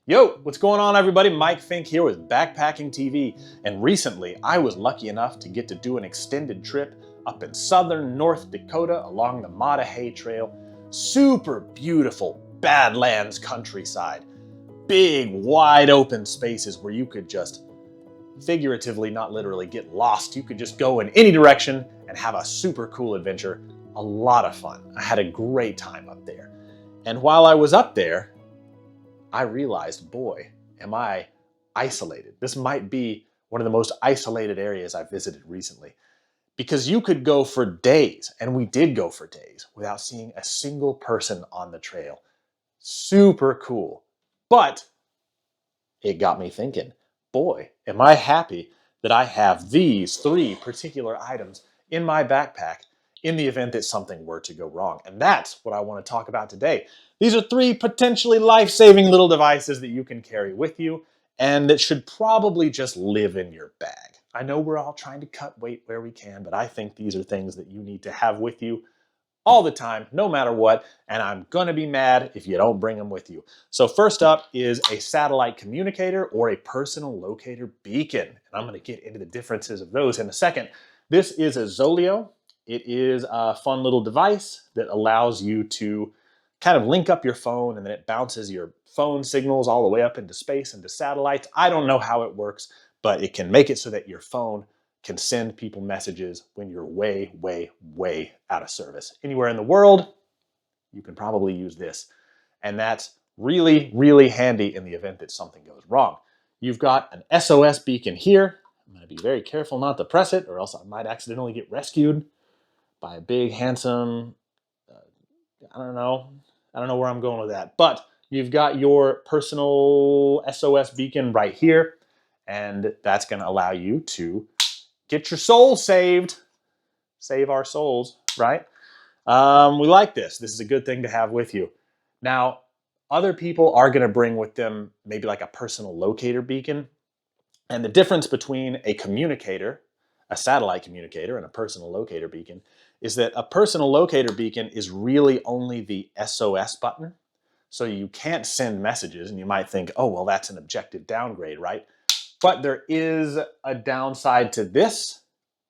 Yo, what's going on everybody? Mike Fink here with Backpacking TV, and recently I was lucky enough to get to do an extended trip up in southern North Dakota along the Mattahey Trail. Super beautiful Badlands countryside. Big, wide open spaces where you could just figuratively, not literally, get lost. You could just go in any direction and have a super cool adventure. A lot of fun. I had a great time up there. And while I was up there, I realized, boy, am I isolated. This might be one of the most isolated areas I've visited recently. Because you could go for days, and we did go for days, without seeing a single person on the trail. Super cool. But it got me thinking, boy, am I happy that I have these three particular items in my backpack in the event that something were to go wrong. And that's what I want to talk about today. These are three potentially life-saving little devices that you can carry with you and that should probably just live in your bag. I know we're all trying to cut weight where we can, but I think these are things that you need to have with you all the time, no matter what, and I'm gonna be mad if you don't bring them with you. So first up is a satellite communicator or a personal locator beacon. And I'm gonna get into the differences of those in a second. This is a Zoleo. It is a fun little device that allows you to kind of link up your phone, and then it bounces your phone signals all the way up into space, into satellites. I don't know how it works, but it can make it so that your phone can send people messages when you're way, way, way out of service. Anywhere in the world, you can probably use this. And that's really, really handy in the event that something goes wrong. You've got an SOS beacon here. I'm going to be very careful not to press it, or else I might accidentally get rescued by a big, handsome, I don't know where I'm going with that. But you've got your personal SOS beacon right here, and that's going to allow you to get your soul saved. Save our souls, right? We like this. This is a good thing to have with you. Now, other people are going to bring with them maybe like a personal locator beacon. And the difference between a communicator, a satellite communicator, and a personal locator beacon is that a personal locator beacon is really only the SOS button. So you can't send messages, and you might think, oh, well, that's an objective downgrade, right? But there is a downside to this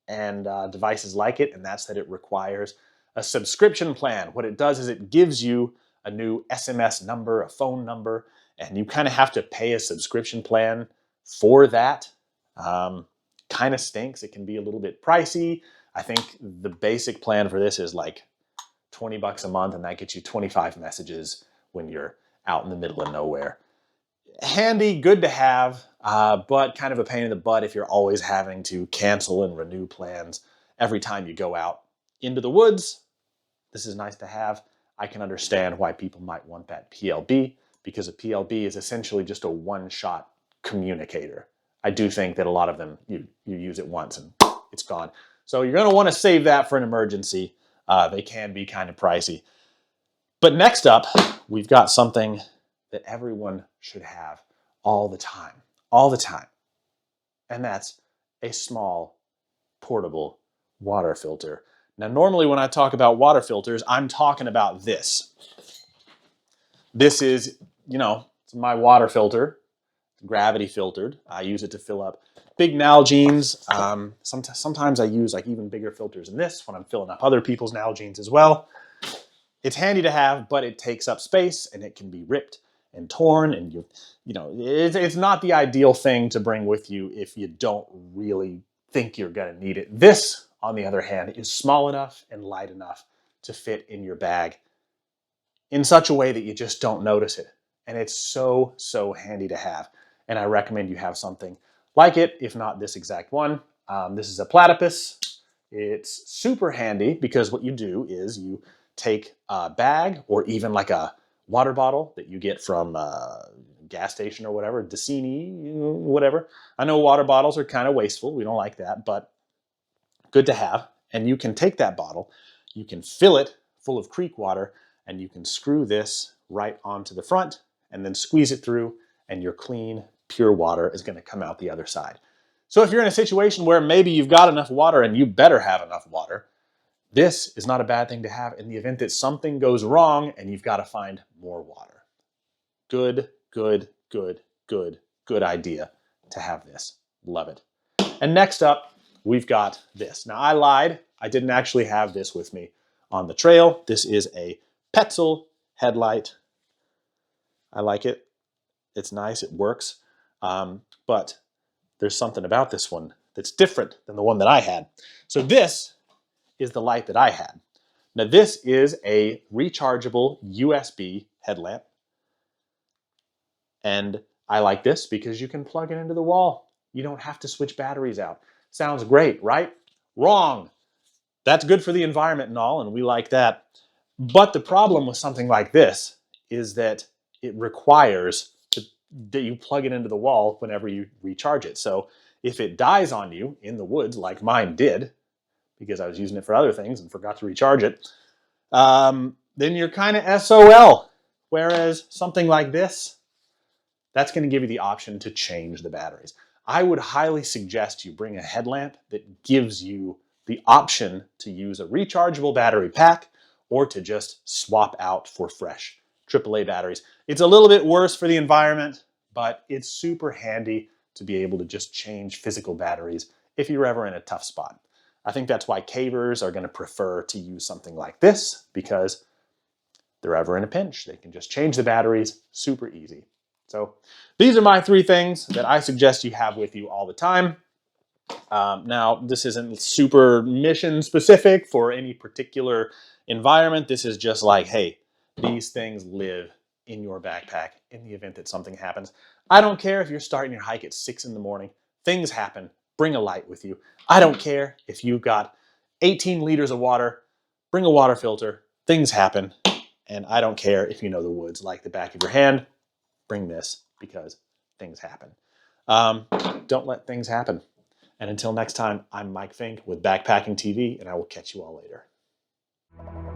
and devices like it, and that's that it requires a subscription plan. What it does is it gives you a new SMS number, a phone number, and you kind of have to pay a subscription plan for that. Kind of stinks. It can be a little bit pricey. I think the basic plan for this is like 20 bucks a month, and that gets you 25 messages when you're out in the middle of nowhere. Handy, good to have, but kind of a pain in the butt if you're always having to cancel and renew plans every time you go out into the woods. This is nice to have. I can understand why people might want that PLB, because a PLB is essentially just a one-shot communicator. I do think that a lot of them, you use it once and it's gone. So you're going to want to save that for an emergency. They can be kind of pricey. But next up, we've got something that everyone should have all the time. And that's a small, portable water filter. Now, normally when I talk about water filters, I'm talking about this. This is, it's my water filter, gravity filtered. I use it to fill up big Nalgene's. Sometimes I use like even bigger filters than this when I'm filling up other people's Nalgene's as well. It's handy to have, but it takes up space and it can be ripped and torn, and it's not the ideal thing to bring with you if you don't really think you're going to need it. This, on the other hand, is small enough and light enough to fit in your bag in such a way that you just don't notice it. And it's so, so handy to have. And I recommend you have something like it, if not this exact one. This is a platypus. It's super handy because what you do is you take a bag or even like a water bottle that you get from a gas station or whatever, Dasini, whatever. I know water bottles are kind of wasteful. We don't like that, but good to have. And you can take that bottle, you can fill it full of creek water, and you can screw this right onto the front and then squeeze it through, and your clean, pure water is going to come out the other side. So if you're in a situation where maybe you've got enough water, and you better have enough water, this is not a bad thing to have in the event that something goes wrong and you've got to find more water. Good good, good, good idea to have this. Love it. And next up, we've got this. Now, I lied. I didn't actually have this with me on the trail. This is a Petzl headlight. I like it. It's nice. It works. But there's something about this one that's different than the one that I had. So this is the light that I had. Now, this is a rechargeable USB headlamp. And I like this because you can plug it into the wall. You don't have to switch batteries out. Sounds great, right? Wrong. That's good for the environment and all, and we like that. But the problem with something like this is that it requires that you plug it into the wall whenever you recharge it. So if it dies on you in the woods, like mine did, because I was using it for other things and forgot to recharge it, then you're kind of SOL. Whereas something like this, that's going to give you the option to change the batteries. I would highly suggest you bring a headlamp that gives you the option to use a rechargeable battery pack or to just swap out for fresh AAA batteries. It's a little bit worse for the environment, but it's super handy to be able to just change physical batteries if you're ever in a tough spot. I think that's why cavers are going to prefer to use something like this, because they're ever in a pinch. They can just change the batteries super easy. So these are my 3 things that I suggest you have with you all the time. Now, this isn't super mission specific for any particular environment. This is just like, hey, these things live in your backpack in the event that something happens. I don't care if you're starting your hike at 6 in the morning. Things happen. Bring a light with you. I don't care if you've got 18 liters of water. Bring a water filter. Things happen. And I don't care if you know the woods like the back of your hand. Bring this because things happen. Don't let things happen. And until next time, I'm Mike Fink with Backpacking TV, and I will catch you all later.